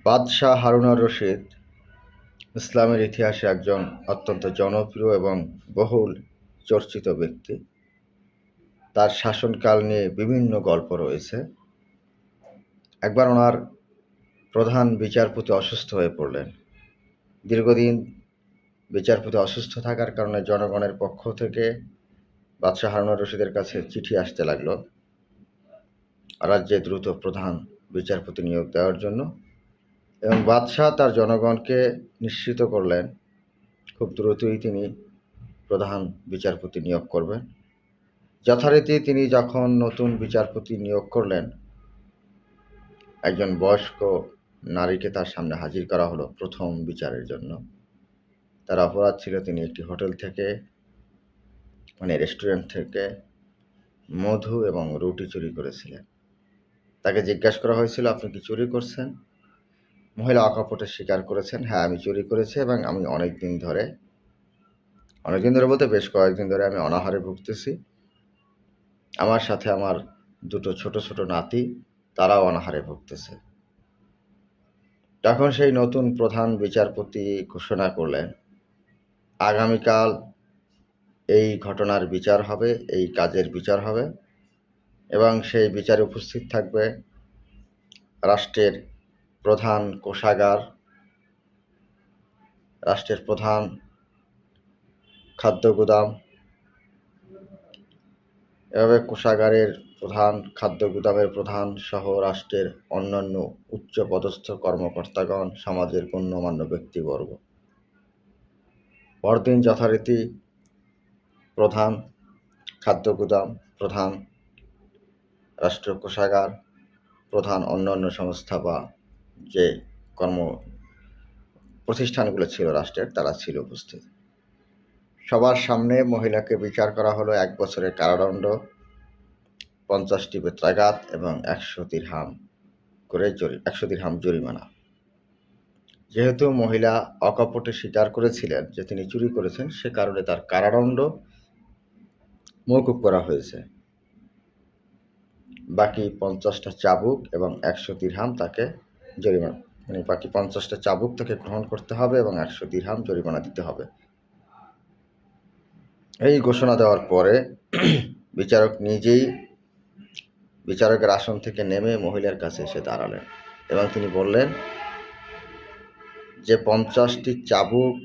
বাদশাহ হারুনুর রশিদ ইসলামের ইতিহাসে একজন অত্যন্ত জনপ্রিয় এবং বহুল চর্চিত ব্যক্তি। তার শাসনকাল নিয়ে বিভিন্ন গল্প রয়েছে। একবার ওনার প্রধান বিচারপতি অসুস্থ হয়ে পড়লেন। দীর্ঘদিন বিচারপতি অসুস্থ থাকার কারণে জনগণের পক্ষ থেকে বাদশাহ হারুনুর রশিদের কাছে চিঠি আসতে লাগলো রাজ্যে দ্রুত প্রধান বিচারপতি নিয়োগ দেওয়ার জন্য, এবং বাদশাহ তার জনগণকে নিশ্চিত করলেন খুব দ্রুতই তিনি প্রধান বিচারপতি নিয়োগ করবেন। যথারীতি তিনি যখন নতুন বিচারপতি নিয়োগ করলেন, একজন বয়স্ক নারীকে তার সামনে হাজির করা হলো প্রথম বিচারের জন্য। তার অপরাধ ছিল তিনি একটি হোটেল থেকে রেস্টুরেন্ট থেকে মধু এবং রুটি চুরি করেছিলেন। তাকে জিজ্ঞাসা করা হয়েছিল, আপনি কি চুরি করছেন? মহিলা অকপটে স্বীকার করেছেন, হ্যাঁ আমি চুরি করেছি এবং আমি অনেকদিন ধরে বলতে বেশ কয়েকদিন ধরে আমি অনাহারে ভুগতেছি। আমার সাথে আমার দুটো ছোট ছোট নাতি, তারাও অনাহারে ভুগতেছে। তখন সেই নতুন প্রধান বিচারপতি ঘোষণা করলেন, আগামীকাল এই ঘটনার বিচার হবে, এই কাজের বিচার হবে, এবং সেই বিচারে উপস্থিত থাকবে রাষ্ট্রের প্রধান কোষাগার, রাষ্ট্রের প্রধান খাদ্য গুদাম, এভাবে কোষাগারের প্রধান, খাদ্য গুদামের প্রধান সহ রাষ্ট্রের অন্যান্য উচ্চপদস্থ কর্মকর্তাগণ, সমাজের গণ্যমান্য ব্যক্তিবর্গ। পরদিন যথারীতি প্রধান খাদ্য গুদাম, প্রধান রাষ্ট্র কোষাগার, প্রধান অন্যান্য সংস্থা বা যে কর্ম প্রতিষ্ঠানগুলো ছিল রাষ্ট্রের, তারা ছিল উপস্থিত। সবার সামনে মহিলাকে বিচার করা হলো 1 বছরের কারাদণ্ড, 50টি বেত্রাঘাত এবং 100 দিরহাম জরিমানা। যেহেতু মহিলা অকপটে স্বীকার করেছিলেন যে তিনি চুরি করেছেন, সে কারণে তার কারাদণ্ড মওকুফ করা হয়েছে। বাকি 50টা চাবুক এবং 100 দিরহাম তাকে জরিমানা, বাকি 50টা চাবুক তাকে গ্রহণ করতে হবে এবং 100 দিরহাম জরিমানা দিতে হবে। এই ঘোষণা দেওয়ার পরে বিচারক নিজেই বিচারকের আসন থেকে নেমে মহিলার কাছে এসে দাঁড়ালেন এবং তিনি বললেন যে 50টি চাবুক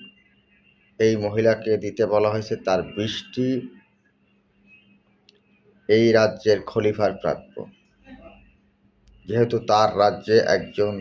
এই মহিলাকে দিতে বলা হয়েছে, তার 20টি এই রাজ্যের খলিফার প্রাপ্য, যেহেতু তার রাজ্যে একজন